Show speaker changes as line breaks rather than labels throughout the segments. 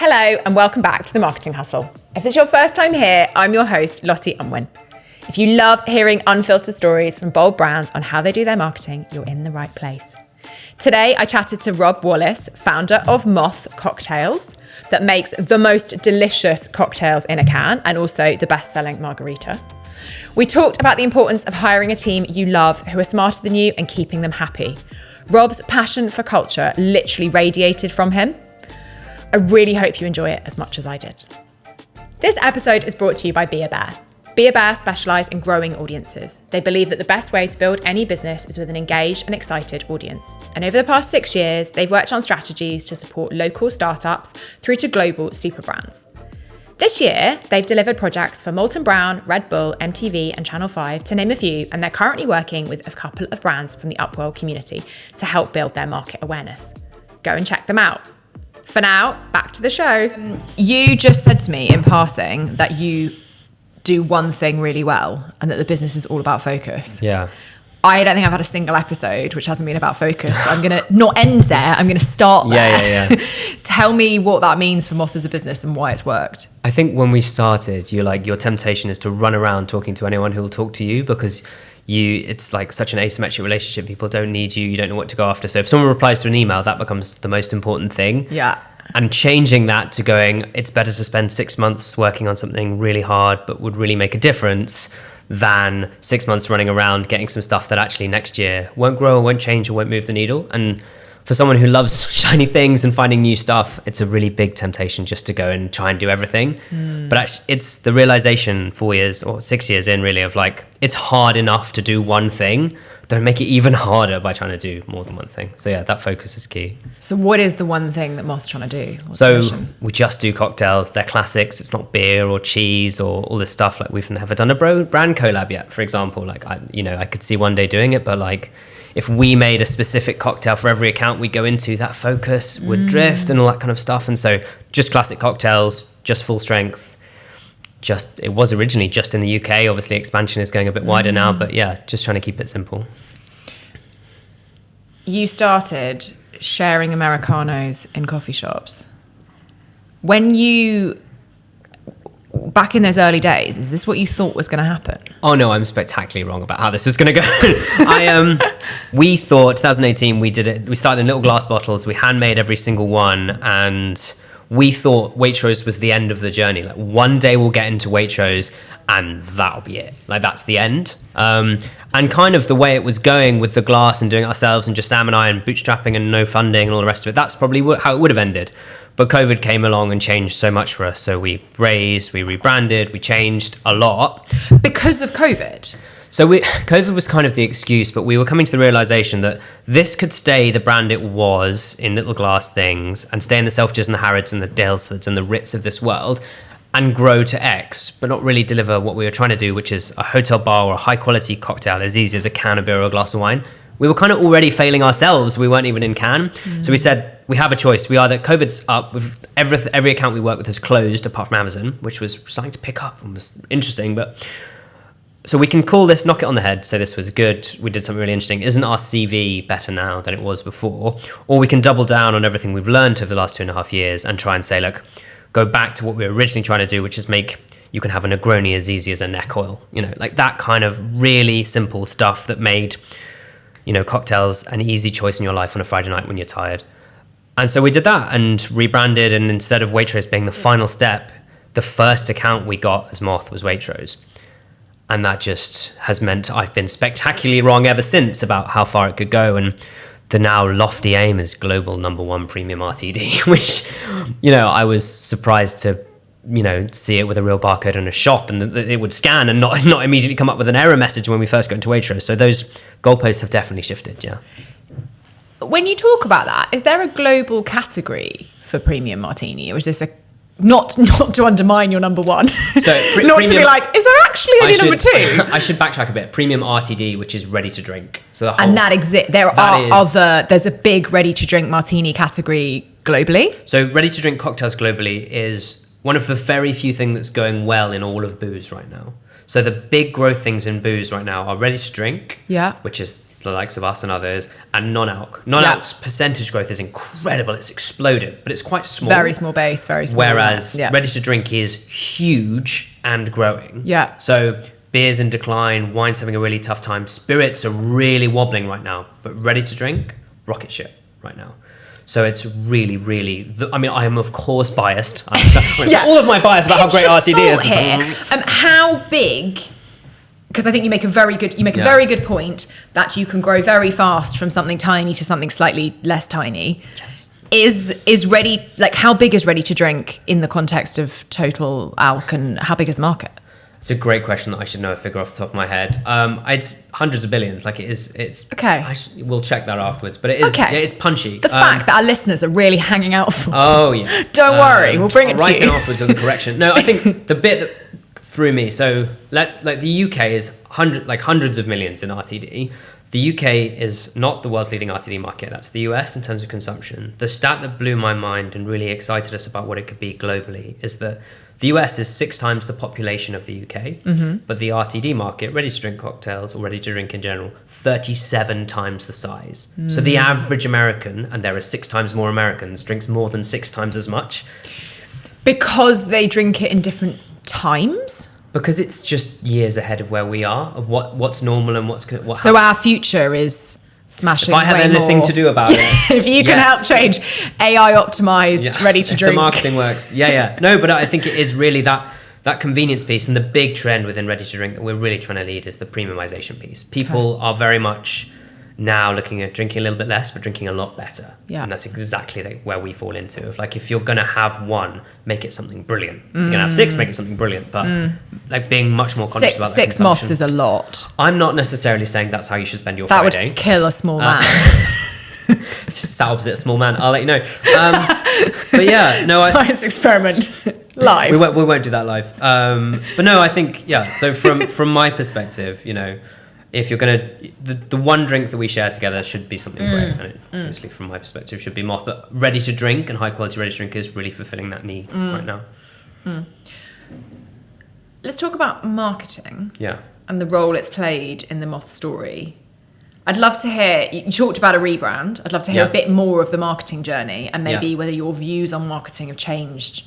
Hello and welcome back to The Marketing Hustle. If it's your first time here, I'm your host, Lottie. If you love hearing unfiltered stories from bold brands on how they do their marketing, you're in the right place. Today, I chatted to Rob Wallis, founder of MOTH Cocktails, that makes the most delicious cocktails in a can and also the best-selling margarita. We talked about the importance of hiring a team you love who are smarter than you and keeping them happy. Rob's passion for culture literally radiated from him. I really hope you enjoy it as much as I did. This episode is brought to you by Be a Bear. Be a Bear specialise in growing audiences. They believe that the best way to build any business is with an engaged and excited audience. And over the past 6 years, they've worked on strategies to support local startups through to global super brands. This year, they've delivered projects for Molton Brown, Red Bull, MTV and Channel 5, to name a few, and they're currently working with a couple of brands from the Upworld community to help build their market awareness. Go and check them out. For now, back to the show. You just said to me in passing that you do one thing really well and that the business is all about focus.
Yeah.
I don't think I've had a single episode which hasn't been about focus. So I'm going to not end there. I'm going to start there.
Yeah.
Tell me what that means for MOTH as a business and why it's worked.
I think when we started, your temptation is to run around talking to anyone who will talk to you because it's like such an asymmetric relationship. People don't need you. You don't know what to go after. So if someone replies to an email, that becomes the most important thing.
Yeah.
And changing that to going, it's better to spend 6 months working on something really hard, but would really make a difference than 6 months running around getting some stuff that actually next year won't grow or won't change or won't move the needle. And for someone who loves shiny things and finding new stuff, it's a really big temptation just to go and try and do everything. But actually, it's the realization 4 years or 6 years in really of like, it's hard enough to do one thing. Don't make it even harder by trying to do more than one thing. So yeah, that focus is key.
So what is the one thing that MOTH's trying to do?
So we just do cocktails. They're classics. It's not beer or cheese or all this stuff. Like we've never done a brand collab yet, for example. Like I could see one day doing it, but like if we made a specific cocktail for every account we go into, that focus would drift and all that kind of stuff. And so just classic cocktails, just full strength. It was originally just in the UK. Obviously expansion is going a bit wider now, but yeah, just trying to keep it simple.
You started sharing Americanos in coffee shops. Back in those early days, is this what you thought was going to happen?
Oh no, I'm spectacularly wrong about how this is going to go. We thought 2018 we did it. We started in little glass bottles. We handmade every single one, and we thought Waitrose was the end of the journey. Like one day we'll get into Waitrose and that'll be it. Like that's the end. And kind of the way it was going with the glass and doing it ourselves and just Sam and I and bootstrapping and no funding and all the rest of it, that's probably how it would have ended. But COVID came along and changed so much for us. So we raised, we rebranded, we changed a lot.
Because of COVID?
So COVID was kind of the excuse, but we were coming to the realization that this could stay the brand it was in little glass things and stay in the Selfridges and the Harrods and the Daylesfords and the Ritz of this world and grow to X, but not really deliver what we were trying to do, which is a hotel bar or a high quality cocktail as easy as a can of beer or a glass of wine. We were kind of already failing ourselves. We weren't even in can. So we said, we have a choice. We either COVID's up, with every account we work with has closed apart from Amazon, which was starting to pick up and was interesting, but so we can call this, knock it on the head, say this was good, we did something really interesting. Isn't our CV better now than it was before? Or we can double down on everything we've learned over the last 2.5 years and try and say, look, go back to what we were originally trying to do, which is you can have a Negroni as easy as a neck oil. Like that kind of really simple stuff that made, cocktails an easy choice in your life on a Friday night when you're tired. And so we did that and rebranded, and instead of Waitrose being the final step, the first account we got as MOTH was Waitrose. And that just has meant I've been spectacularly wrong ever since about how far it could go. And the now lofty aim is global #1 premium RTD, which, I was surprised to, see it with a real barcode in a shop and that it would scan and not immediately come up with an error message when we first got into Waitrose. So those goalposts have definitely shifted, yeah.
When you talk about that, is there a global category for premium martini, or is this not to undermine your #1? So not premium, to be like, is there actually any #2?
I should backtrack a bit. Premium RTD, which is ready to drink. So the whole,
and that exists. There's a big ready to drink martini category globally.
So ready to drink cocktails globally is one of the very few things that's going well in all of booze right now. So the big growth things in booze right now are ready to drink, which is the likes of us and others, and non-alc. Non-alc's percentage growth is incredible. It's exploded, but it's quite small.
Very small base, very small.
Whereas ready to drink is huge and growing.
Yeah.
So beer's in decline, wine's having a really tough time, spirits are really wobbling right now, but ready to drink, rocket ship right now. So it's really, really. I am of course biased. All of my bias about how great RTD is.
Here. How big? Because I think you make a very good point that you can grow very fast from something tiny to something slightly less tiny.
Yes.
Is ready, like how big is ready to drink in the context of total alc, and how big is the market?
It's a great question that I should know a figure off the top of my head. It's hundreds of billions. Like it's
okay.
We'll check that afterwards, but it is. Okay. It's punchy.
The fact that our listeners are really hanging out for.
Oh yeah.
Don't worry, we'll bring it to you.
I'll write in afterwards with the correction. No, I think the bit that threw me. So the UK is hundreds of millions in RTD. The UK is not the world's leading RTD market. That's the US in terms of consumption. The stat that blew my mind and really excited us about what it could be globally is that the US is 6 times the population of the UK, but the RTD market, ready-to-drink cocktails or ready-to-drink in general, 37 times the size. So the average American, and there are 6 times more Americans, drinks more than 6 times as much.
Because they drink it in different times?
Because it's just years ahead of where we are, of what's normal and what
So our future is smashing.
If I had anything
more.
To do about it,
if you can help change AI optimized, ready to drink.
The marketing works. Yeah. No, but I think it is really that convenience piece, and the big trend within ready to drink that we're really trying to lead is the premiumization piece. People are very much now looking at drinking a little bit less, but drinking a lot better. Yeah. And that's exactly where we fall into. Of like, if you're going to have one, make it something brilliant. If you're going to have 6, make it something brilliant. But like being much more conscious about that.
6 moths is a lot.
I'm not necessarily saying that's how you should spend your Friday.
That would kill a small man.
It's just the opposite of small man. I'll let you know. But yeah, no.
Science experiment live.
We won't do that live. But no, I think, so from my perspective, if you're going to, the one drink that we share together should be something great. And it, obviously, from my perspective, should be Moth. But ready to drink and high quality ready to drink is really fulfilling that need right now.
Let's talk about marketing.
Yeah.
And the role it's played in the Moth story. I'd love to hear, you talked about a rebrand. I'd love to hear a bit more of the marketing journey and maybe whether your views on marketing have changed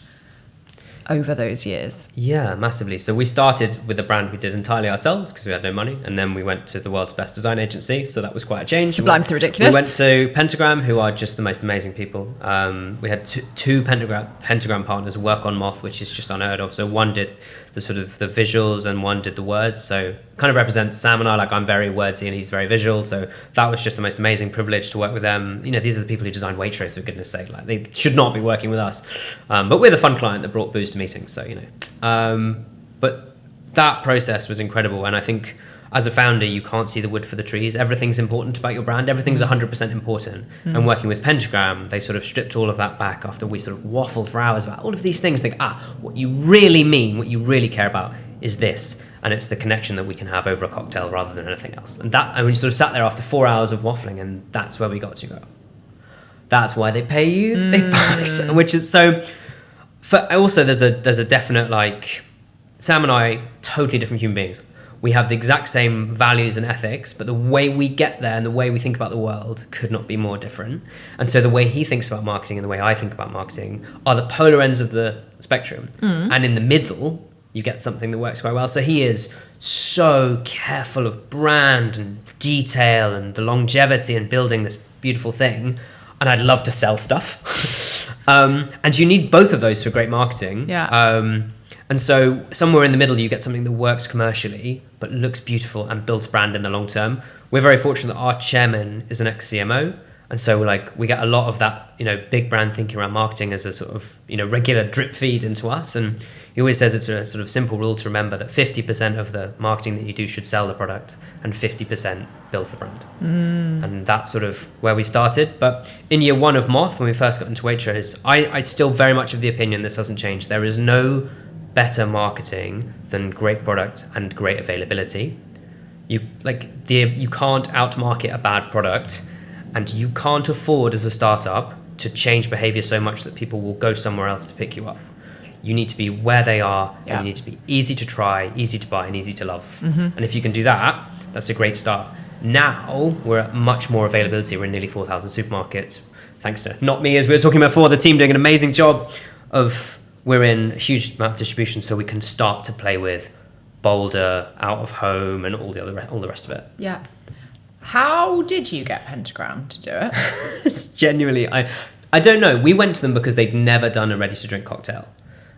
over those years.
Yeah, massively. So we started with a brand we did entirely ourselves because we had no money, and then we went to the world's best design agency, so that was quite a change.
Sublime to ridiculous.
We went to Pentagram, who are just the most amazing people. We had two Pentagram partners work on Moth, which is just unheard of. So one did the sort of the visuals and one did the words, so kind of represents Sam and I. Like, I'm very wordsy and he's very visual, so that was just the most amazing privilege to work with them. These are the people who designed Waitrose, for goodness sake. Like, they should not be working with us, but we're the fun client that brought booze to meetings, so but that process was incredible. And I think as a founder, you can't see the wood for the trees. Everything's important about your brand. Everything's 100% important. And working with Pentagram, they sort of stripped all of that back after we sort of waffled for hours about all of these things. Think, what you really mean, what you really care about is this. And it's the connection that we can have over a cocktail rather than anything else. And we sort of sat there after 4 hours of waffling, and that's where we got to go. That's why they pay you the big bucks, which is so. Also, there's a definite, like, Sam and I, totally different human beings. We have the exact same values and ethics, but the way we get there and the way we think about the world could not be more different. And so the way he thinks about marketing and the way I think about marketing are the polar ends of the spectrum. And in the middle, you get something that works quite well. So he is so careful of brand and detail and the longevity and building this beautiful thing. And I'd love to sell stuff. And you need both of those for great marketing.
Yeah.
And so somewhere in the middle, you get something that works commercially, but looks beautiful and builds brand in the long term. We're very fortunate that our chairman is an ex-CMO. And so we get a lot of that, big brand thinking around marketing as a sort of, regular drip feed into us. And he always says it's a sort of simple rule to remember that 50% of the marketing that you do should sell the product and 50% builds the brand. And that's sort of where we started. But in year 1 of Moth, when we first got into Waitrose, I still very much of the opinion this hasn't changed. There is no better marketing than great product and great availability. You can't outmarket a bad product, and you can't afford as a startup to change behavior so much that people will go somewhere else to pick you up. You need to be where they are, and you need to be easy to try, easy to buy, and easy to love. And if you can do that, that's a great start. Now we're at much more availability. We're in nearly 4,000 supermarkets, thanks to, not me, as we were talking about before, the team doing an amazing job of, we're in a huge amount of distribution, so we can start to play with bolder, out of home, and all the rest of it.
Yeah. How did you get Pentagram to do it?
It's genuinely, I don't know. We went to them because they'd never done a ready-to-drink cocktail.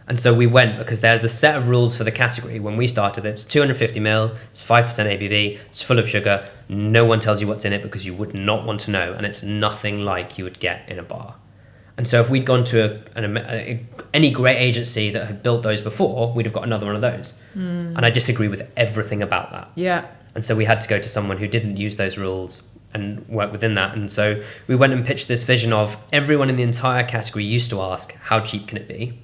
And so we went because there's a set of rules for the category. When we started, it's 250 ml, it's 5% ABV, it's full of sugar. No one tells you what's in it because you would not want to know, and it's nothing like you would get in a bar. And so if we'd gone to any great agency that had built those before, we'd have got another one of those. And I disagree with everything about that.
Yeah.
And so we had to go to someone who didn't use those rules and work within that. And so we went and pitched this vision of, everyone in the entire category used to ask, how cheap can it be?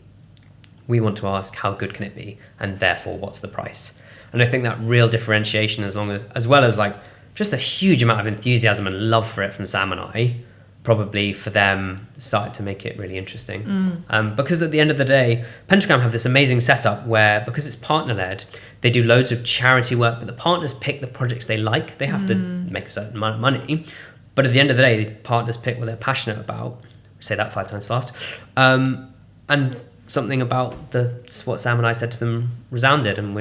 We want to ask, how good can it be? And therefore, what's the price? And I think that real differentiation, as well as like just a huge amount of enthusiasm and love for it from Sam and I, probably for them started to make it really interesting. Because at the end of the day, Pentagram have this amazing setup where, because it's partner-led, they do loads of charity work, but the partners pick the projects they like. They have to make a certain amount of money. But at the end of the day, the partners pick what they're passionate about. Say that 5 times fast. And something about what Sam and I said to them resounded, and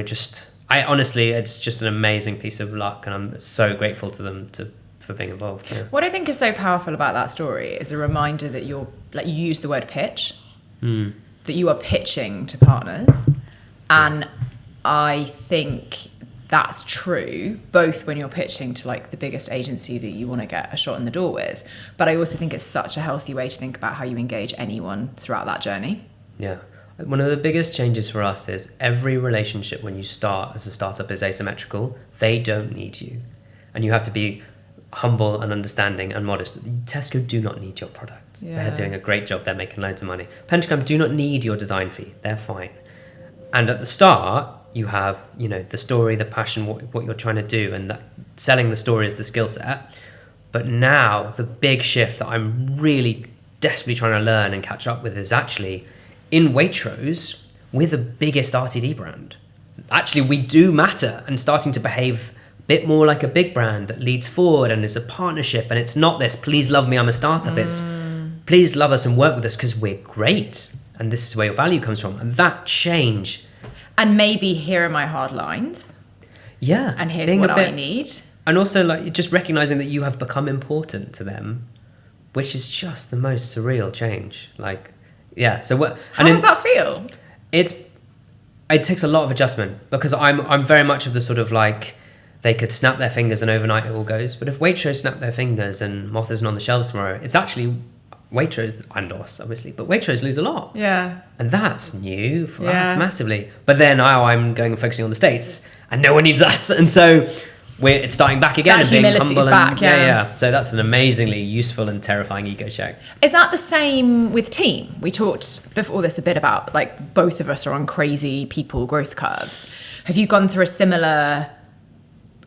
honestly, it's just an amazing piece of luck, and I'm so grateful to them for being involved. Yeah.
What I think is so powerful about that story is a reminder that you use the word pitch, that you are pitching to partners. And I think that's true, both when you're pitching to like the biggest agency that you want to get a shot in the door with, but I also think it's such a healthy way to think about how you engage anyone throughout that journey.
Yeah. One of the biggest changes for us is every relationship when you start as a startup is asymmetrical. They don't need you. And you have to be humble and understanding and modest. Tesco do not need your product.
Yeah.
They're doing a great job. They're making loads of money. Pentagram do not need your design fee. They're fine. And at the start, you have, the story, the passion, what you're trying to do, and that selling the story is the skill set. But now the big shift that I'm really desperately trying to learn and catch up with is actually in Waitrose, we're the biggest RTD brand. Actually, we do matter, and starting to behave a bit more like a big brand that leads forward and is a partnership. And it's not this, please love me, I'm a startup. It's please love us and work with us because we're great. And this is where your value comes from. And that change.
And maybe here are my hard lines.
Yeah.
And here's what I need.
And also like just recognizing that you have become important to them, which is just the most surreal change. Like, yeah. So what?
How does that feel?
It takes a lot of adjustment because I'm very much of the sort of like, they could snap their fingers and overnight it all goes. But if Waitrose snap their fingers and Moth isn't on the shelves tomorrow, it's actually Waitrose and us, obviously, but Waitrose lose a lot.
Yeah.
And that's new for us massively. But then now I'm going and focusing on the States and no one needs us. And so it's starting back again
that
and being
humility's
humble.
Back,
yeah. So that's an amazingly useful and terrifying ego check.
Is that the same with team? We talked before this a bit about like both of us are on crazy people growth curves. Have you gone through a similar,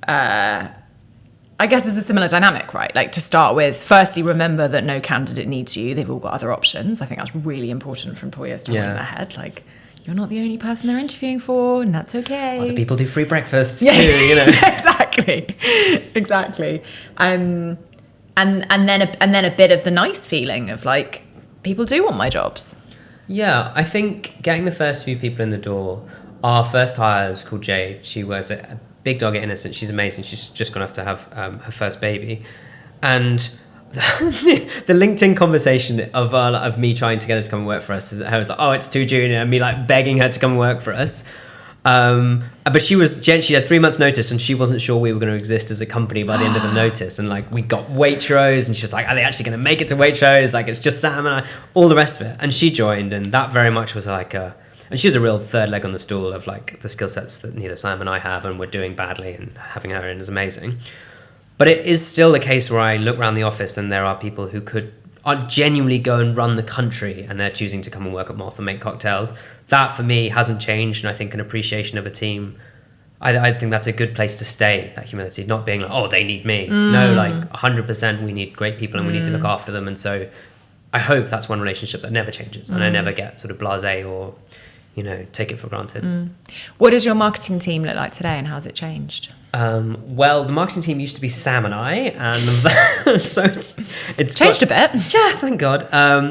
I guess there's a similar dynamic, right? Like to start with, firstly, remember that no candidate needs you. They've all got other options. I think that's really important for employers to have in their head. Like, you're not the only person they're interviewing for, and that's okay.
Other people do free breakfasts too,
Exactly. And then a bit of the nice feeling of like, people do want my jobs.
Yeah, I think getting the first few people in the door, our first hire was called Jade. She was a big dog at Innocent. She's amazing. She's just gone off to have her first baby. And the LinkedIn conversation of me trying to get her to come and work for us, I was like, oh, it's too junior, and me like begging her to come and work for us. But she had 3 month notice and she wasn't sure we were going to exist as a company by the end of the notice. And like we got Waitrose and she was like, are they actually going to make it to Waitrose? Like it's just Sam and I, all the rest of it. And she joined, and that very much was like and she was a real third leg on the stool of like the skill sets that neither Sam and I have, and we're doing badly, and having her in is amazing. But it is still the case where I look around the office and there are people who could genuinely go and run the country, and they're choosing to come and work at Moth and make cocktails. That for me hasn't changed, and I think an appreciation of a team, I think that's a good place to stay, that humility, not being like, oh, they need me. No, like 100% we need great people and we need to look after them. And so I hope that's one relationship that never changes, and I never get sort of blasé or take it for granted.
What does your marketing team look like today, and how's it changed?
Well, the marketing team used to be Sam and I, and so it's
Changed a bit.
Yeah, thank God.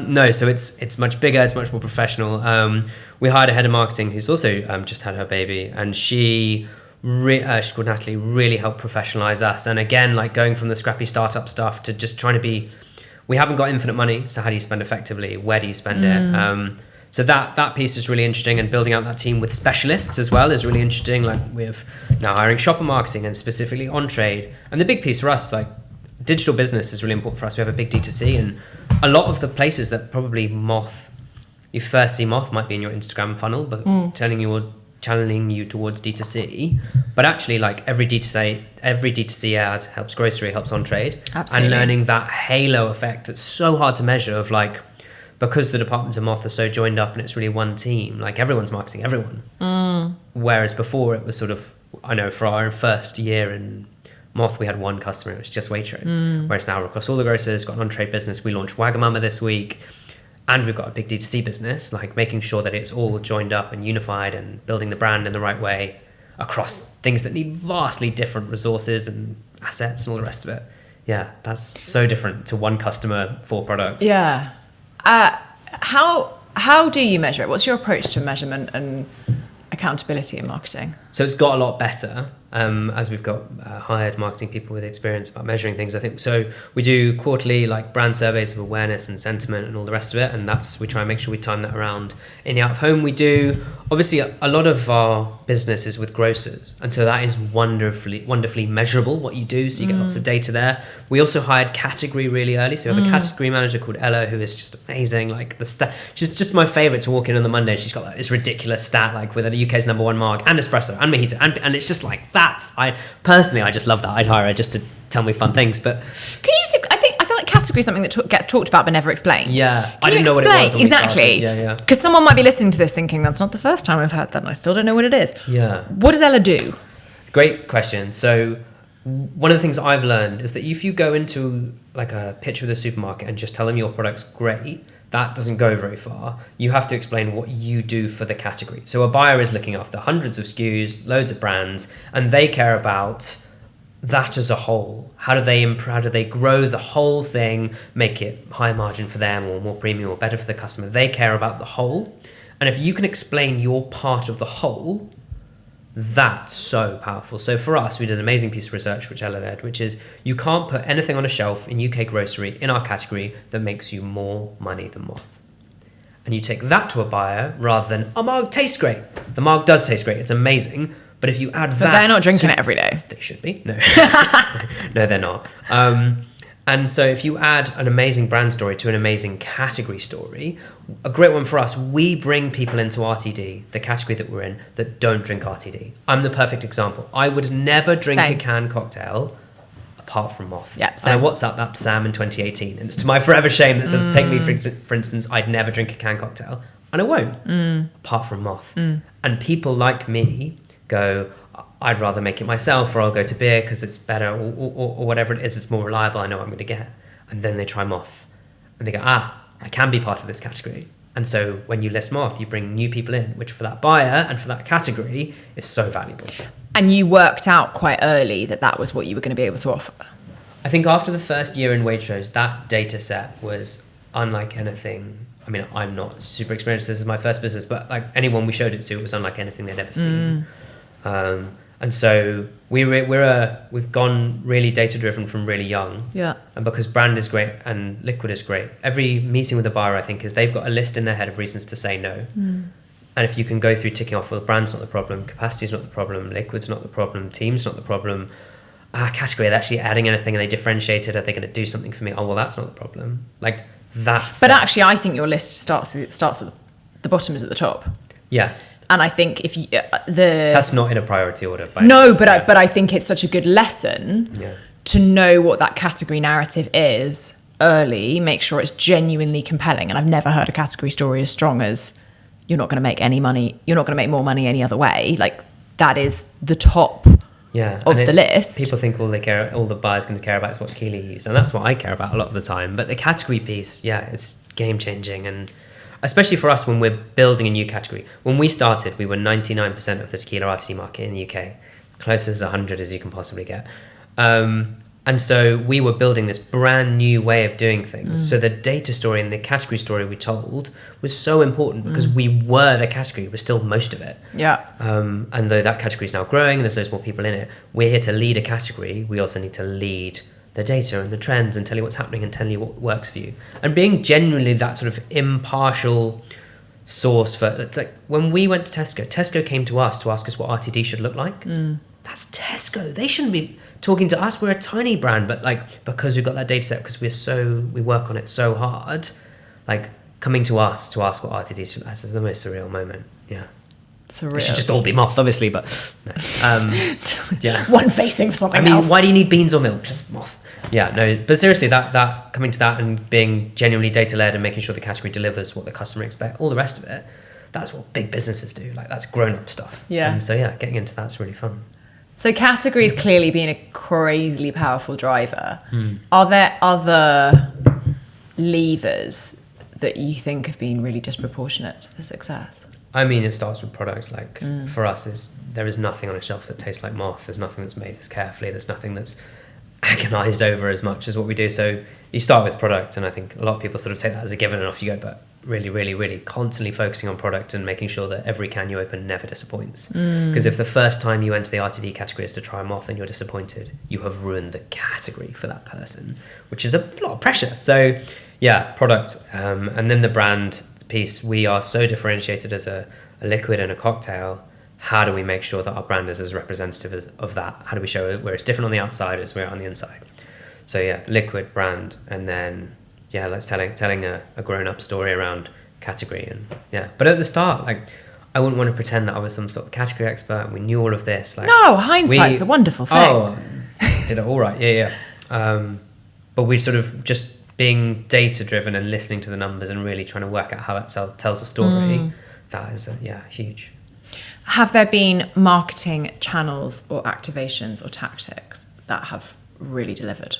No, so it's much bigger, it's much more professional. We hired a head of marketing who's also just had her baby, and she's called Natalie, really helped professionalize us. And again, like going from the scrappy startup stuff to just trying to be, we haven't got infinite money, so how do you spend effectively? Where do you spend it? So that piece is really interesting, and building out that team with specialists as well is really interesting. Like we're now hiring shopper marketing and specifically on trade. And the big piece for us, like digital business is really important for us. We have a big D2C, and a lot of the places that probably you first see MOTH might be in your Instagram funnel, but channeling you towards D2C. But actually, like every D2C ad helps grocery, helps on trade.
Absolutely.
And learning that halo effect that's so hard to measure of like, because the departments of MOTH are so joined up and it's really one team, like everyone's marketing everyone. Whereas before it was sort of, I know for our first year in MOTH, we had one customer, it was just Waitrose. Whereas now we're across all the grocers, got an on-trade business. We launched Wagamama this week, and we've got a big D2C business, like making sure that it's all joined up and unified and building the brand in the right way across things that need vastly different resources and assets and all the rest of it. Yeah, that's so different to one customer, 4 products.
Yeah. How do you measure it? What's your approach to measurement and accountability in marketing?
So it's got a lot better as we've got hired marketing people with experience about measuring things, I think. So we do quarterly like brand surveys of awareness and sentiment and all the rest of it, and we try and make sure we time that around in the out of home. We do, obviously, a lot of our business is with grocers, and so that is wonderfully measurable what you do, so you get lots of data there. We also hired category really early, so we have a category manager called Ella, who is just amazing. Like she's just my favorite to walk in on the Monday. She's got like this ridiculous stat, like with the UK's #1 marg and espresso and mojito, and it's just like that. I just love that. I'd hire her just to tell me fun things. But
can you just? I feel like category is something that gets talked about but never explained.
Yeah,
I didn't know what it was when exactly.
Yeah.
Because someone might be listening to this thinking that's not the first time I've heard that, and I still don't know what it is.
Yeah.
What does Ella do?
Great question. So one of the things I've learned is that if you go into like a pitch with a supermarket and just tell them your product's great, that doesn't go very far. You have to explain what you do for the category. So a buyer is looking after hundreds of SKUs, loads of brands, and they care about that as a whole. How do they grow the whole thing, make it higher margin for them or more premium or better for the customer? They care about the whole. And if you can explain your part of the whole, that's so powerful. So for us, we did an amazing piece of research, which Ella led, which is you can't put anything on a shelf in UK grocery in our category that makes you more money than MOTH. And you take that to a buyer rather than, marg tastes great. The marg does taste great. It's amazing. But if you add that...
But they're not drinking it every day.
They should be. No. No, they're not. And so if you add an amazing brand story to an amazing category story, a great one for us, we bring people into RTD, the category that we're in, that don't drink RTD. I'm the perfect example. I would never drink a canned cocktail apart from MOTH.
Yep,
and I WhatsApped that to Sam in 2018. And it's to my forever shame that says, take me, for instance, I'd never drink a canned cocktail. And I won't, apart from MOTH. And people like me go... I'd rather make it myself, or I'll go to beer because it's better, or whatever it is, it's more reliable, I know what I'm going to get. And then they try MOTH and they go, I can be part of this category. And so when you list MOTH, you bring new people in, which for that buyer and for that category is so valuable.
And you worked out quite early that was what you were going to be able to offer.
I think after the first year in Waitrose, that data set was unlike anything. I mean, I'm not super experienced, this is my first business, but like anyone we showed it to, it was unlike anything they'd ever seen. And so we've gone really data driven from really young. Yeah. And because brand is great and liquid is great, every meeting with a buyer, I think, is they've got a list in their head of reasons to say no. And if you can go through ticking off, well, brand's not the problem, capacity's not the problem, liquid's not the problem, team's not the problem. Category, are they actually adding anything? Are they differentiated? Are they going to do something for me? Oh, well, that's not the problem. Like that's.
But actually, I think your list starts at the bottom is at the top.
Yeah.
And I think if you
that's not in a priority order.
But I think it's such a good lesson to know what that category narrative is early. Make sure it's genuinely compelling. And I've never heard a category story as strong as you're not going to make any money. You're not going to make more money any other way. Like that is the top of the list.
People think all the buyer's going to care about is what's Keely used, and that's what I care about a lot of the time. But the category piece, it's game changing. And especially for us when we're building a new category. When we started, we were 99% of the tequila RTD market in the UK, close as 100 as you can possibly get. And so we were building this brand new way of doing things. So the data story and the category story we told was so important because we were the category, we're still most of it.
Yeah.
And though that category is now growing and there's loads more people in it, we're here to lead a category. We also need to lead the data and the trends and tell you what's happening and tell you what works for you. And being genuinely that sort of impartial source for, it's like when we went to Tesco came to us to ask us what RTD should look like. That's Tesco. They shouldn't be talking to us. We're a tiny brand, but like because we've got that data set, because we work on it so hard, like coming to us to ask what RTD should, that's the most surreal moment. Yeah.
Surreal.
It should just all be moth, obviously, but no. Yeah.
One facing for something else.
Why do you need beans or milk? Just moth. Yeah, no, but seriously, that coming to that and being genuinely data led and making sure the category delivers what the customer expects, all the rest of it, that's what big businesses do. Like that's grown up stuff.
Yeah.
And so yeah, getting into that's really fun.
So categories clearly being a crazily powerful driver. Are there other levers that you think have been really disproportionate to the success?
I mean, it starts with products. Like for us, there is nothing on a shelf that tastes like moth. There's nothing that's made as carefully. There's nothing that's agonized over as much as what we do. So you start with product, and I think a lot of people sort of take that as a given and off you go. But really, really, really constantly focusing on product and making sure that every can you open never disappoints. Because if the first time you enter the RTD category is to try moth and you're disappointed, you have ruined the category for that person, which is a lot of pressure. So yeah, product, and then the brand piece. We are so differentiated as a liquid and a cocktail. How do we make sure that our brand is as representative of that? How do we show it where it's different on the outside as we're on the inside? So yeah, liquid, brand, and then yeah, like telling a grown-up story around category. And yeah, but at the start, like I wouldn't want to pretend that I was some sort of category expert and we knew all of this. Like,
no, hindsight's a wonderful thing.
Oh, did it all right. Yeah. But we sort of just being data-driven and listening to the numbers and really trying to work out how that tells a story. That is huge.
Have there been marketing channels or activations or tactics that have really delivered?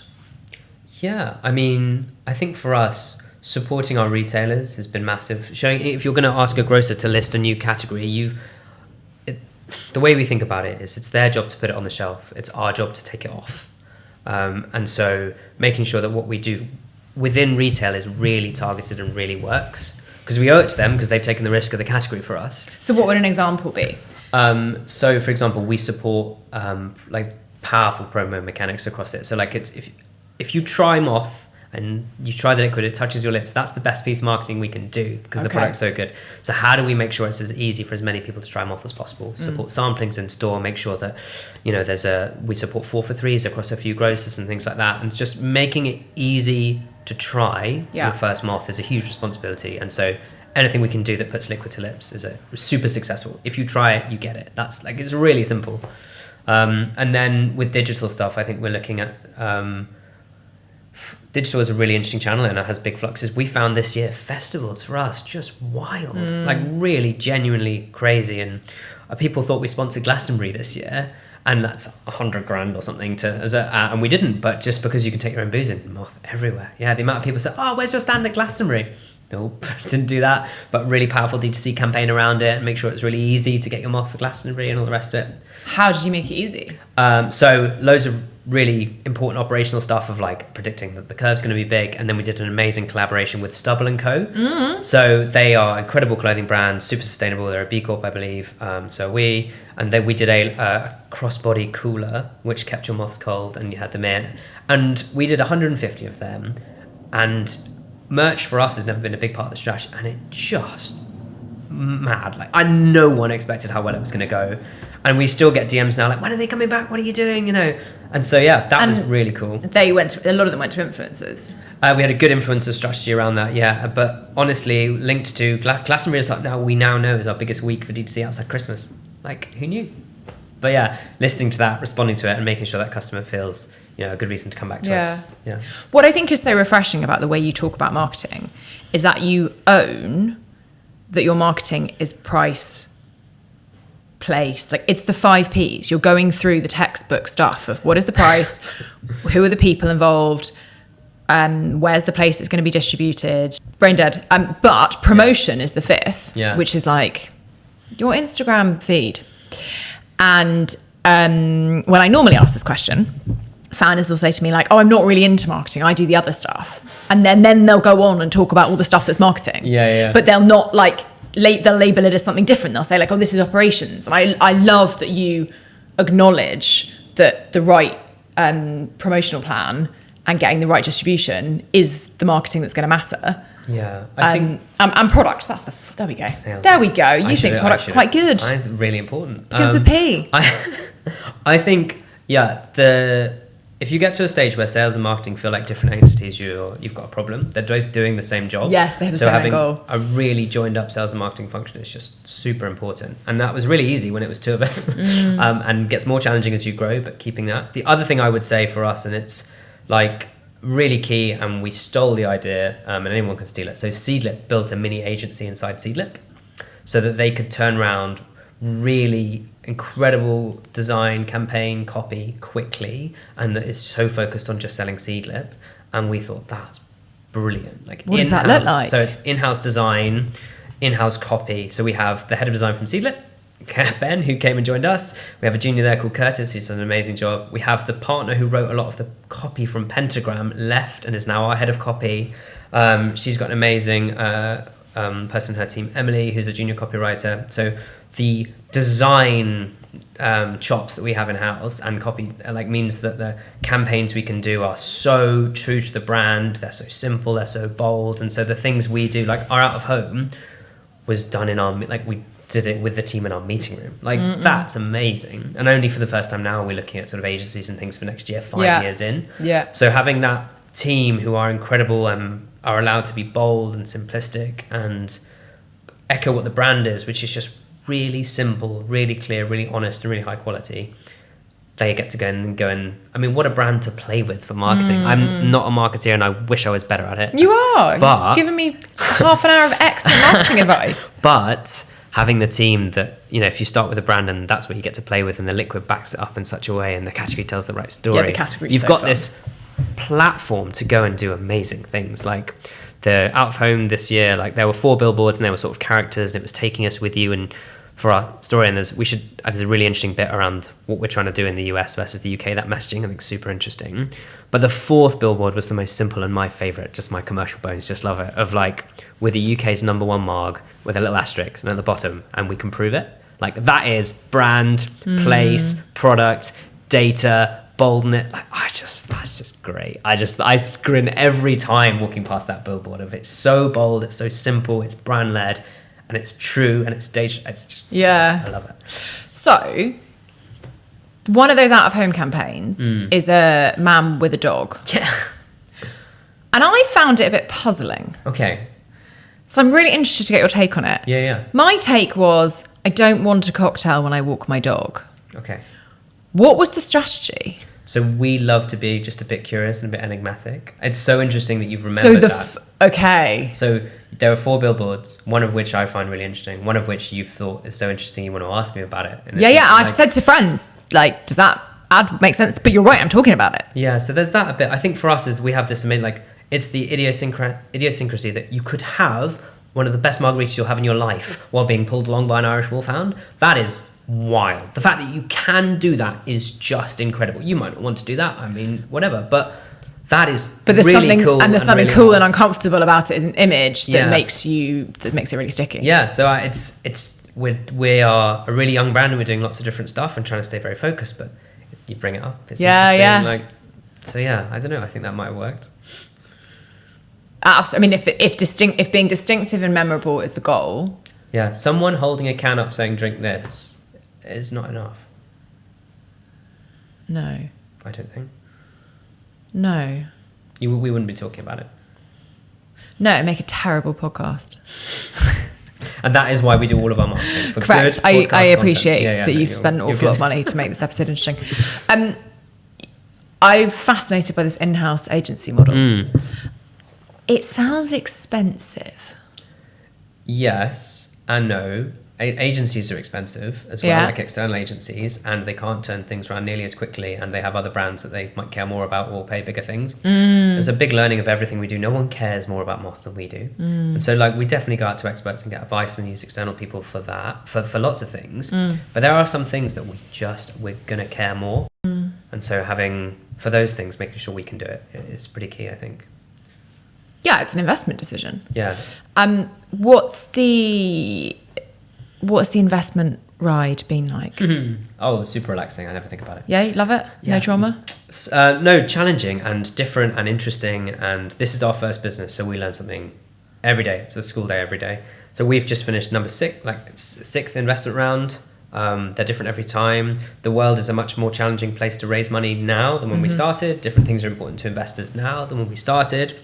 Yeah, I mean, I think for us, supporting our retailers has been massive. Showing if you're going to ask a grocer to list a new category, the way we think about it is it's their job to put it on the shelf. It's our job to take it off. And so making sure that what we do within retail is really targeted and really works. Because we owe it to them because they've taken the risk of the category for us.
So what would an example be?
So for example, we support like powerful promo mechanics across it. So like it's if you try moth and you try the liquid, it touches your lips, that's the best piece of marketing we can do because the product's so good. So how do we make sure it's as easy for as many people to try moth as possible? Support samplings in store, make sure that, we support 4 for 3s across a few grocers and things like that. And just making it easy to try your first moth is a huge responsibility. And so anything we can do that puts liquid to lips is super successful. If you try it, you get it. That's like, it's really simple. And then with digital stuff, I think we're looking at, digital is a really interesting channel and it has big fluxes. We found this year festivals for us just wild, like really genuinely crazy. And people thought we sponsored Glastonbury this year, and that's $100,000 or something and we didn't, but just because you can take your own booze in, moth everywhere. Yeah, the amount of people say, "Oh, where's your stand at Glastonbury?" Nope, didn't do that. But really powerful D2C campaign around it and make sure it's really easy to get your moth for Glastonbury and all the rest of it.
How did you make it easy?
So loads of really important operational stuff of like predicting that the curve's going to be big, and then we did an amazing collaboration with Stubble & Co. So they are incredible clothing brand, super sustainable. They're a B Corp, I believe. And then we did a crossbody cooler which kept your moths cold, and you had them in, and we did 150 of them. And merch for us has never been a big part of the strategy, and it just mad. Like no one expected how well it was going to go. And we still get DMs now like, when are they coming back? What are you doing? And so, yeah, that was really cool.
A lot of them went to influencers.
We had a good influencer strategy around that, yeah. But honestly, linked to Glastonbury is like we now know is our biggest week for D2C outside Christmas. Like, who knew? But yeah, listening to that, responding to it, and making sure that customer feels, a good reason to come back to us. Yeah.
What I think is so refreshing about the way you talk about marketing is that you own that your marketing is price, place, like it's the 5 Ps. You're going through the textbook stuff of what is the price, who are the people involved, Where's the place it's going to be distributed? Brain dead. But promotion is the fifth, which is like your Instagram feed. And when I normally ask this question, founders will say to me like, oh, I'm not really into marketing, I do the other stuff. And then they'll go on and talk about all the stuff that's marketing. But they'll not like, they'll label it as something different. They'll say like, oh, this is operations. And I love that you acknowledge that the right promotional plan and getting the right distribution is the marketing that's going to matter.
I think
and product, there we go. There we go. You think product's quite good.
It's really important.
Begins with P.
I think, if you get to a stage where sales and marketing feel like different entities, you've got a problem. They're both doing the same job.
Yes, they have the same goal.
So having a really joined up sales and marketing function is just super important. And that was really easy when it was two of us, and gets more challenging as you grow, but keeping that. The other thing I would say for us, and it's like really key, and we stole the idea, and anyone can steal it. So Seedlip built a mini agency inside Seedlip so that they could turn around really incredible design, campaign, copy quickly, and that is so focused on just selling Seedlip. And we thought that's brilliant. Like,
what does that look like?
So it's in-house design, in-house copy. So we have the head of design from Seedlip, Ben, who came and joined us. We have a junior there called Curtis, who's done an amazing job. We have the partner who wrote a lot of the copy from Pentagram, left and is now our head of copy. She's got an amazing person in her team, Emily, who's a junior copywriter. So the design chops that we have in house and copy means that the campaigns we can do are so true to the brand. They're so simple, they're so bold, and so the things we do, like our out of home, was done in our we did it with the team in our meeting room. That's amazing. And only for the first time now we're looking at sort of agencies and things for next year, 5 years in. So having that team who are incredible and are allowed to be bold and simplistic and echo what the brand is, which is just really simple, really clear, really honest, and really high quality. They get to go and I mean, what a brand to play with for marketing. I'm not a marketeer and I wish I was better at it.
You are. You're just giving me half an hour of excellent marketing advice.
But having the team that, if you start with a brand and that's what you get to play with, and the liquid backs it up in such a way and the category tells the right story.
The category's
You've
so
got
fun.
this platform to go and do amazing things. Like the out of home this year, there were 4 billboards and they were sort of characters, and it was taking us with you and for our story. And there's a really interesting bit around what we're trying to do in the US versus the UK. That messaging, I think, is super interesting. But the 4th billboard was the most simple and my favorite, just my commercial bones, just love it, of we're the UK's #1 marg with a little asterisk and at the bottom, and we can prove it. That is brand, place, product, data, boldness. That's just great. I grin every time walking past that billboard of it's so bold, it's so simple, it's brand led, and it's true, and it's data. It's just, I love it.
So one of those out of home campaigns is a man with a dog.
Yeah.
And I found it a bit puzzling.
Okay.
So I'm really interested to get your take on it.
Yeah.
My take was, I don't want a cocktail when I walk my dog.
Okay.
What was the strategy?
So we love to be just a bit curious and a bit enigmatic. It's so interesting that you've remembered that.
Okay.
So there are 4 billboards, one of which I find really interesting, one of which you thought is so interesting you want to ask me about it.
I've said to friends, does that ad make sense? But you're right, I'm talking about it.
Yeah, so there's that a bit. I think for us is we have this it's the idiosyncrasy that you could have one of the best margaritas you'll have in your life while being pulled along by an Irish wolfhound. That is wild. The fact that you can do that is just incredible. You might not want to do that, I mean, whatever, but that is
there's
really
something
cool.
And there's something
really
cool
nice.
And uncomfortable about it as an image that makes it really sticky.
Yeah, so we are a really young brand and we're doing lots of different stuff and trying to stay very focused, but you bring it up, it's interesting. So I don't know, I think that might have worked.
I mean, if being distinctive and memorable is the goal.
Yeah, someone holding a can up saying drink this is not enough.
No.
I don't think.
No.
We wouldn't be talking about it.
No, it'd make a terrible podcast.
And that is why we do all of our marketing. For
correct.
Good
I appreciate that you've spent an awful lot of money to make this episode interesting. I'm fascinated by this in-house agency model. It sounds expensive.
Yes and no. agencies are expensive as well,
Yeah.
like external agencies, and they can't turn things around nearly as quickly, and they have other brands that they might care more about or pay bigger things. There's a big learning of everything we do. No one cares more about Moth than we do. And so like we definitely go out to experts and get advice and use external people for that, for lots of things. But there are some things that we're gonna care more. And so for those things, making sure we can do it is pretty key, I think.
Yeah, it's an investment decision.
Yeah.
What's the investment ride been like?
Oh, super relaxing. I never think about it.
Yeah, you love it?
Yeah.
No trauma?
No, challenging and different and interesting. And this is our first business, so we learn something every day. It's a school day every day. So we've just finished number sixth investment round. They're different every time. The world is a much more challenging place to raise money now than when we started. Different things are important to investors now than when we started.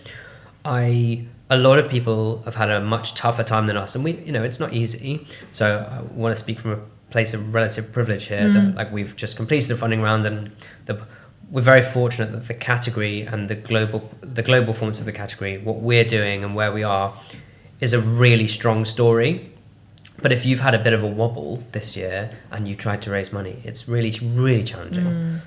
A lot of people have had a much tougher time than us, and it's not easy. So I want to speak from a place of relative privilege here. That like we've just completed a funding round, and we're very fortunate that the category and the global performance of the category, what we're doing and where we are, is a really strong story. But if you've had a bit of a wobble this year and you tried to raise money, it's really, really challenging.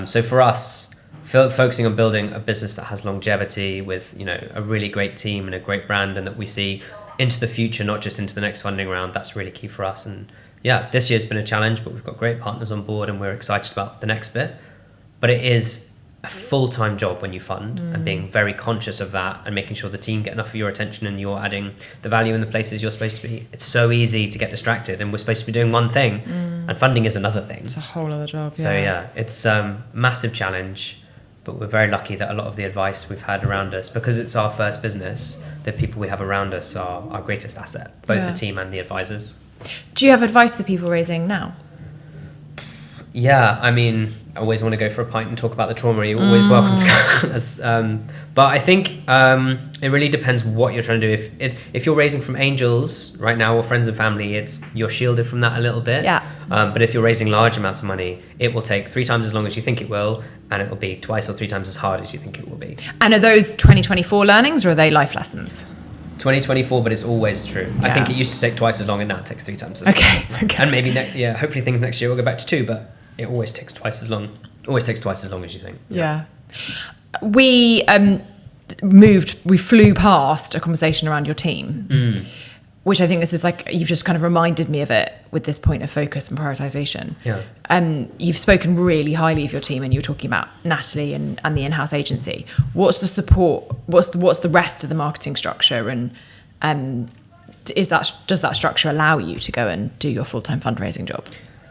So for us, focusing on building a business that has longevity with, a really great team and a great brand, and that we see into the future, not just into the next funding round, that's really key for us. And yeah, this year's been a challenge, but we've got great partners on board and we're excited about the next bit. But it is a full-time job when you fund, and being very conscious of that and making sure the team get enough of your attention and you're adding the value in the places you're supposed to be. It's so easy to get distracted, and we're supposed to be doing one thing and funding is another thing.
It's a whole other job.
So yeah, it's a massive challenge, but we're very lucky that a lot of the advice we've had around us, because it's our first business, the people we have around us are our greatest asset, both the team and the advisors.
Do you have advice to people raising now?
Yeah, I mean, I always want to go for a pint and talk about the trauma. You're always welcome to go. But I think it really depends what you're trying to do. If you're raising from angels right now or friends and family, you're shielded from that a little bit.
Yeah.
But if you're raising large amounts of money, it will take 3 times as long as you think it will, and it will be 2 or 3 times as hard as you think it will be.
And are those 2024 learnings, or are they life lessons?
2024, but it's always true. I think it used to take 2 as long, and now it takes 3 times as long.
Okay.
And maybe hopefully things next year will go back to 2, but it always takes 2 as long. Always takes 2 as long as you think.
Yeah. We flew past a conversation around your team, which I think this is like, you've just kind of reminded me of it with this point of focus and prioritization.
Yeah.
You've spoken really highly of your team, and you were talking about Natalie and the in-house agency. What's the support? What's the rest of the marketing structure? And does that structure allow you to go and do your full-time fundraising job?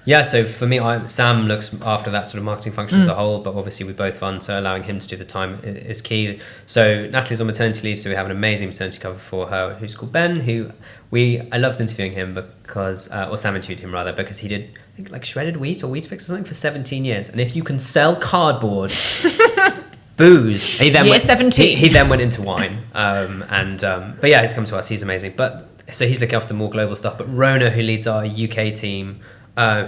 Yeah, so for me, Sam looks after that sort of marketing function as a whole, but obviously we both fund, so allowing him to do the time is key. So Natalie's on maternity leave, so we have an amazing maternity cover for her, who's called Ben, I loved interviewing him because, or Sam interviewed him rather, because he did, I think, like shredded wheat or Weetabix or something for 17 years. And if you can sell cardboard, booze, he then went into wine. But yeah, he's come to us, he's amazing. So he's looking after the more global stuff. But Rona, who leads our UK team,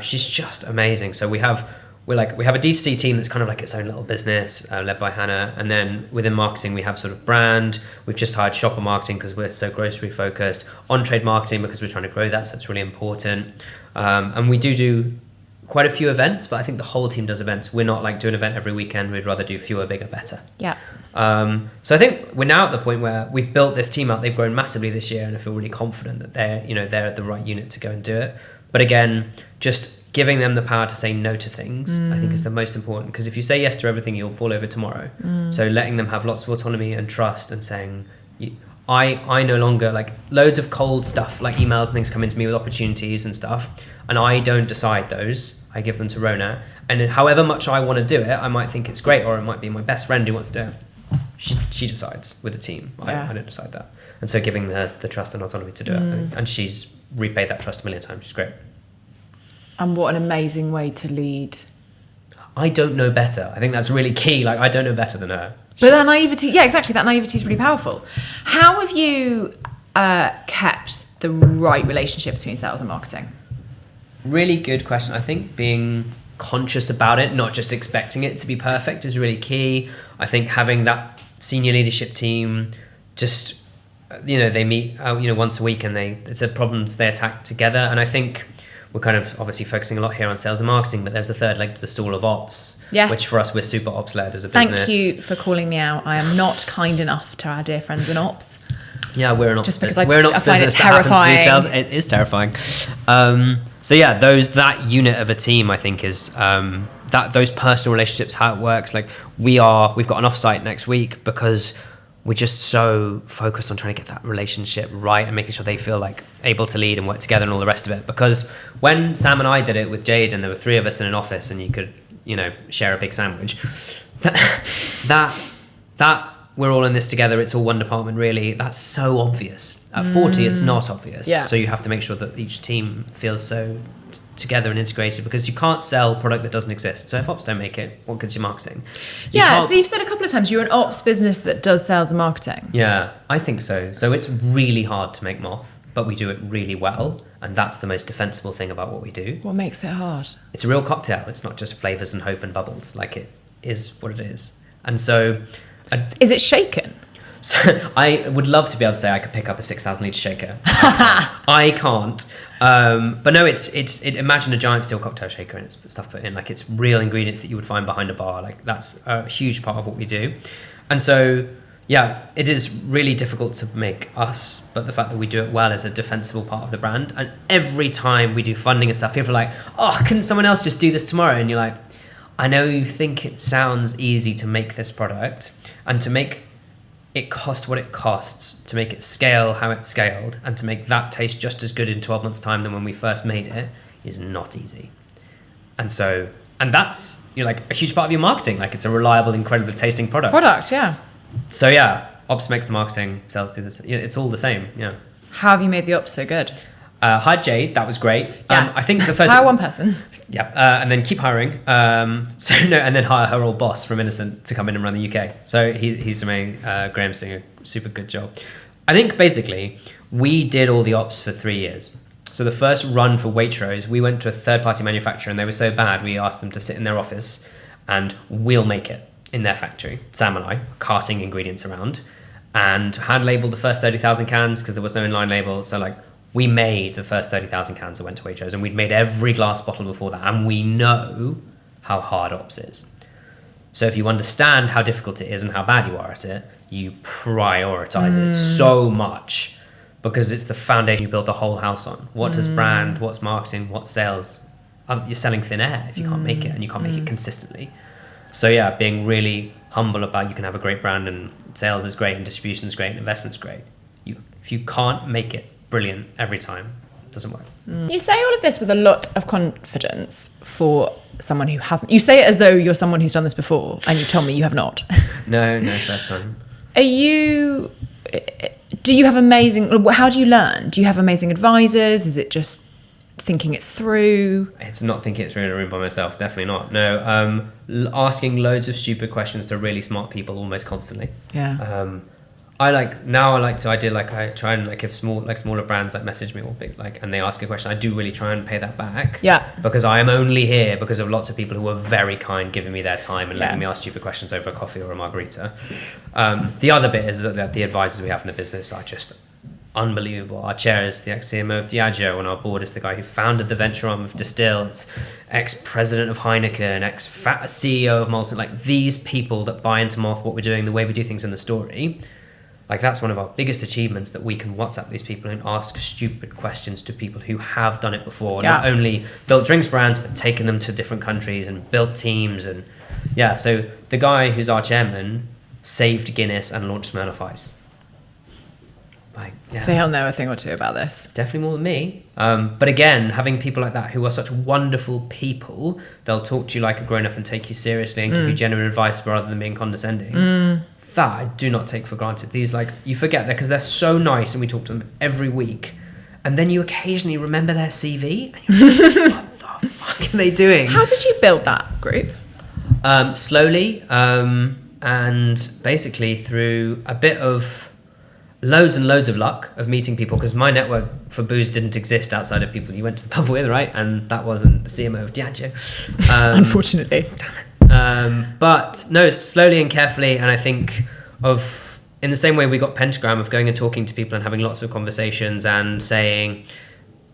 she's just amazing. So we have a D2C team that's kind of like its own little business, led by Hannah, and then within marketing we have sort of brand. We've just hired shopper marketing because we're so grocery focused, on-trade marketing because we're trying to grow that, so it's really important. And we do quite a few events, but I think the whole team does events. We're not like do an event every weekend. We'd rather do fewer, bigger, better.
Yeah.
So I think we're now at the point where we've built this team out. They've grown massively this year, and I feel really confident that they're the right unit to go and do it. But again, just giving them the power to say no to things, I think is the most important. Because if you say yes to everything, you'll fall over tomorrow. So letting them have lots of autonomy and trust, and saying, I no longer, like, loads of cold stuff, like emails and things come into me with opportunities and stuff, and I don't decide those. I give them to Rona. And however much I want to do it, I might think it's great, or it might be my best friend who wants to do it. She decides with the team. I don't decide that. And so giving the trust and autonomy to do it. And she's repaid that trust a million times. She's great.
And what an amazing way to lead.
I don't know better. I think that's really key. Like, I don't know better than her.
But that naivety, yeah, exactly. That naivety is really powerful. How have you kept the right relationship between sales and marketing?
Really good question. I think being conscious about it, not just expecting it to be perfect, is really key. I think having that senior leadership team just they meet, once a week, and it's a problems they attack together. And I think we're kind of obviously focusing a lot here on sales and marketing, but there's a third leg to the stool of ops, which for us, we're super ops led as a business.
Thank you for calling me out. I am not kind enough to our dear friends in ops.
Yeah, we're an ops.
Just because
we're an ops
find
business
it
that happens to do
terrifying.
sales. It is terrifying. So yeah, that unit of a team, I think, is that those personal relationships, how it works. Like we've got an offsite next week because we're just so focused on trying to get that relationship right and making sure they feel like able to lead and work together and all the rest of it. Because when Sam and I did it with Jade, and there were 3 of us in an office, and you could share a big sandwich, that we're all in this together, it's all one department, really, that's so obvious. At 40, it's not obvious.
Yeah.
So you have to make sure that each team feels so together and integrated, because you can't sell product that doesn't exist. So if ops don't make it, what good's your marketing?
So you've said a couple of times you're an ops business that does sales and marketing.
Yeah, I think so. So it's really hard to make Moth, but we do it really well, and that's the most defensible thing about what we do.
What makes it hard?
It's a real cocktail. It's not just flavors and hope and bubbles. Like, it is what it is. And so
is it shaken?
So I would love to be able to say I could pick up a 6,000 litre shaker. I can't. But no, imagine a giant steel cocktail shaker and it's stuff put in. Like, it's real ingredients that you would find behind a bar. Like, that's a huge part of what we do. And so, yeah, it is really difficult to make us, but the fact that we do it well is a defensible part of the brand. And every time we do funding and stuff, people are like, oh, couldn't someone else just do this tomorrow? And you're like, I know you think it sounds easy to make this product and to make it cost what it costs, to make it scale how it scaled, and to make that taste just as good in 12 months' time than when we first made it is not easy. And that's like a huge part of your marketing. Like, it's a reliable, incredibly tasting product.
Yeah.
So yeah, ops makes the marketing, sales do this. It's all the same. Yeah.
How have you made the ops so good?
Hired Jade, that was great.
Yeah.
I think the first
hire one person.
Yeah, and then keep hiring. And then hire her old boss from Innocent to come in and run the UK. So he's the main. Graham's doing a super good job. I think basically we did all the ops for 3 years. So the first run for Waitrose, we went to a third-party manufacturer, and they were so bad we asked them to sit in their office and we'll make it in their factory. Sam and I carting ingredients around and hand labeled the first 30,000 cans because there was no inline label. So like, we made the first 30,000 cans that went to Waitrose, and we'd made every glass bottle before that, and we know how hard ops is. So if you understand how difficult it is and how bad you are at it, you prioritize it so much, because it's the foundation you build the whole house on. What does brand, what's marketing, what's sales? You're selling thin air if you can't make it, and you can't make it consistently. So yeah, being really humble about, you can have a great brand and sales is great and distribution is great and investment's great. If you can't make it brilliant every time, it doesn't work.
You say all of this with a lot of confidence for someone who hasn't. You say it as though you're someone who's done this before, and you told me you have not.
No, first time.
Do you have how do you learn? Do you have amazing advisors? Is it just thinking it through?
It's not thinking it through in a room by myself, definitely not. No, asking loads of stupid questions to really smart people almost constantly.
Yeah.
I try and if smaller brands message me or big and they ask a question, I do really try and pay that back. Yeah. Because I am only here because of lots of people who are very kind, giving me their time and letting me ask stupid questions over a coffee or a margarita. The other bit is that the advisors we have in the business are just unbelievable. Our chair is the ex-CMO of Diageo, and our board is the guy who founded the venture arm of Distill. It's ex-president of Heineken, ex-CEO of Molson. Like, these people that buy into Moth, what we're doing, the way we do things in the story. Like, that's one of our biggest achievements, that we can WhatsApp these people and ask stupid questions to people who have done it before. Yeah. Not only built drinks brands, but taken them to different countries and built teams. And yeah, so the guy who's our chairman saved Guinness and launched Smirnoff Ice.
So he'll know a thing or two about this.
Definitely more than me. But again, having people like that who are such wonderful people, they'll talk to you like a grown-up and take you seriously and give you genuine advice rather than being condescending. That I do not take for granted. These, you forget that because they're so nice and we talk to them every week, and then you occasionally remember their CV and you're like, what the fuck are they doing?
How did you build that group?
Slowly, and basically through a bit of loads and loads of luck of meeting people, because my network for booze didn't exist outside of people you went to the pub with, right? And that wasn't the CMO of Diageo.
Unfortunately.
Damn it. But no, slowly and carefully, and I think of in the same way we got Pentagram of going and talking to people and having lots of conversations and saying,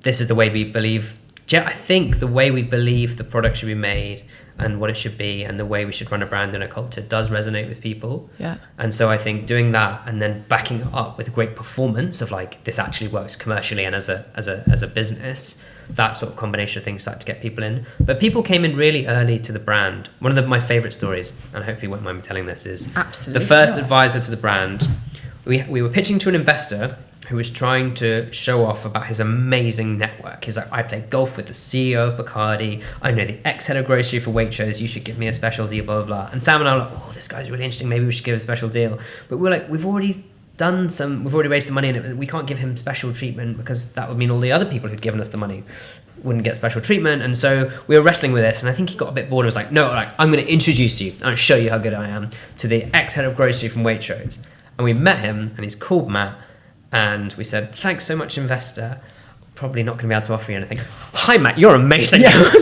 this is the way we believe. I think the way we believe the product should be made and what it should be and the way we should run a brand and a culture does resonate with people.
Yeah.
And so I think doing that and then backing it up with a great performance of like, this actually works commercially and as a business, that sort of combination of things started to get people in. But people came in really early to the brand. One of my favorite stories, and I hope you won't mind me telling this, is
Absolutely
the first
not.
advisor to the brand. We were pitching to an investor who was trying to show off about his amazing network. He's like, I play golf with the CEO of Bacardi. I know the ex-head of grocery for Waitrose. You should give me a special deal, blah, blah, blah. And Sam and I were like, oh, this guy's really interesting. Maybe we should give him a special deal. But we're like, we've already raised some money and we can't give him special treatment because that would mean all the other people who'd given us the money wouldn't get special treatment. And so we were wrestling with this. And I think he got a bit bored and was like, no, like, I'm going to introduce you. I'm going to show you how good I am to the ex-head of grocery from Waitrose. And we met him and he's called Matt. And we said, thanks so much, investor. Probably not going to be able to offer you anything. Hi, Matt, you're amazing.
Yeah.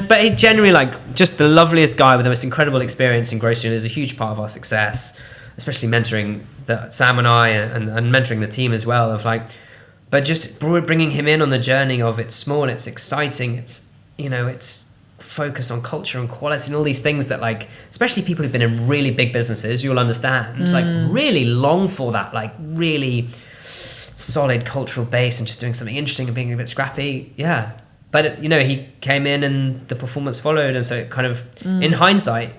But he generally, like, just the loveliest guy with the most incredible experience in grocery. And is a huge part of our success, especially mentoring Sam and I and mentoring the team as well. Of like, but just bringing him in on the journey of it's small, it's exciting, it's, you know, it's focus on culture and quality and all these things that, like, especially people who've been in really big businesses, you'll understand, like, really long for that, like, really solid cultural base and just doing something interesting and being a bit scrappy. Yeah. But, you know, he came in and the performance followed. And so it kind of, in hindsight,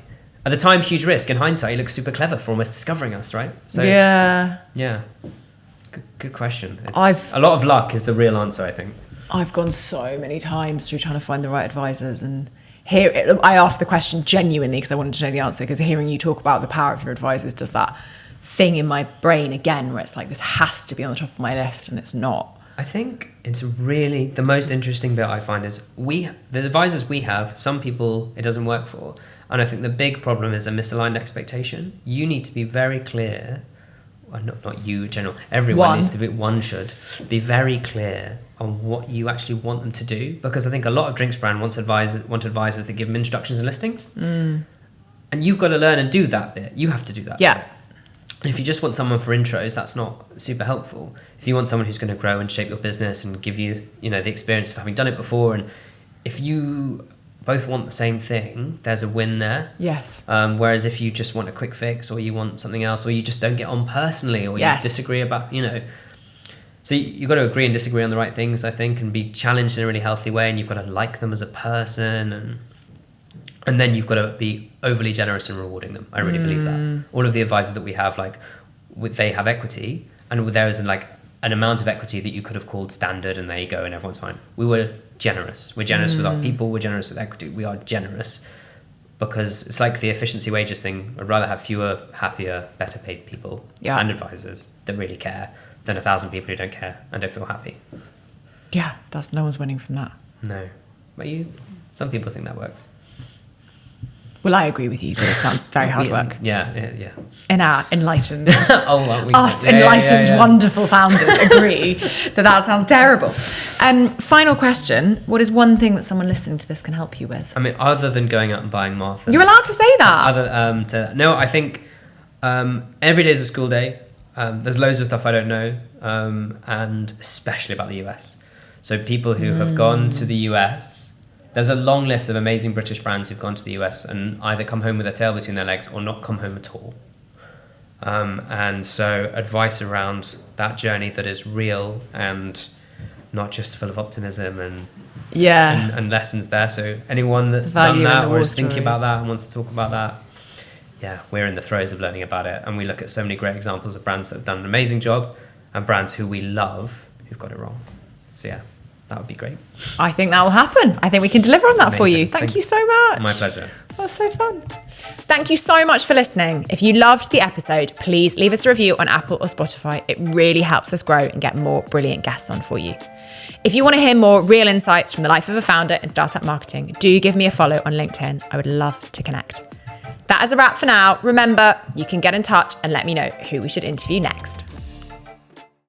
at the time, huge risk. In hindsight, he looks super clever for almost discovering us, right? So
yeah.
Good question. A lot of luck is the real answer, I think.
I've gone so many times through trying to find the right advisors, and I asked the question genuinely because I wanted to know the answer, because hearing you talk about the power of your advisors does that thing in my brain again where it's like, this has to be on the top of my list, and it's not.
I think it's really, the most interesting bit I find is the advisors we have, some people it doesn't work for. And I think the big problem is a misaligned expectation. You need to be very clear, well, not you in general, everyone needs to be, should be very clear on what you actually want them to do. Because I think a lot of drinks brand want advisors that give them introductions and listings. And you've got to learn and do that bit. You have to do that bit. And if you just want someone for intros, that's not super helpful. If you want someone who's going to grow and shape your business and give you, you know, the experience of having done it before, and if you both want the same thing, there's a win there.
Yes.
Whereas if you just want a quick fix, or you want something else, or you just don't get on personally, or you disagree about, you know. So you've got to agree and disagree on the right things, I think, and be challenged in a really healthy way, and you've got to like them as a person, and then you've got to be overly generous in rewarding them. I really believe that. All of the advisors that we have, like, they have equity, and there is like an amount of equity that you could have called standard, and there you go, and everyone's fine. We were generous. We're generous with our people. We're generous with equity. We are generous because it's like the efficiency wages thing. I'd rather have fewer, happier, better paid people and advisors that really care than 1,000 people who don't care and don't feel happy.
Yeah, no one's winning from that.
No. But some people think that works.
Well, I agree with you that it sounds very hard work.
Yeah.
And our enlightened,
enlightened,
wonderful founders agree that sounds terrible. Final question. What is one thing that someone listening to this can help you with?
I mean, other than going out and buying Moth.
You're allowed to say that.
No, I think every day is a school day. There's loads of stuff I don't know, and especially about the US. So people who have gone to the US, there's a long list of amazing British brands who've gone to the US and either come home with their tail between their legs or not come home at all. And so advice around that journey that is real and not just full of optimism and lessons there. So anyone that's done that or is thinking about that and wants to talk about that, we're in the throes of learning about it. And we look at so many great examples of brands that have done an amazing job and brands who we love who've got it wrong. So that would be great.
I think that will happen. I think we can deliver on that for you. Thank you so much.
My pleasure.
That was so fun. Thank you so much for listening. If you loved the episode, please leave us a review on Apple or Spotify. It really helps us grow and get more brilliant guests on for you. If you want to hear more real insights from the life of a founder in startup marketing, do give me a follow on LinkedIn. I would love to connect. That is a wrap for now. Remember, you can get in touch and let me know who we should interview next.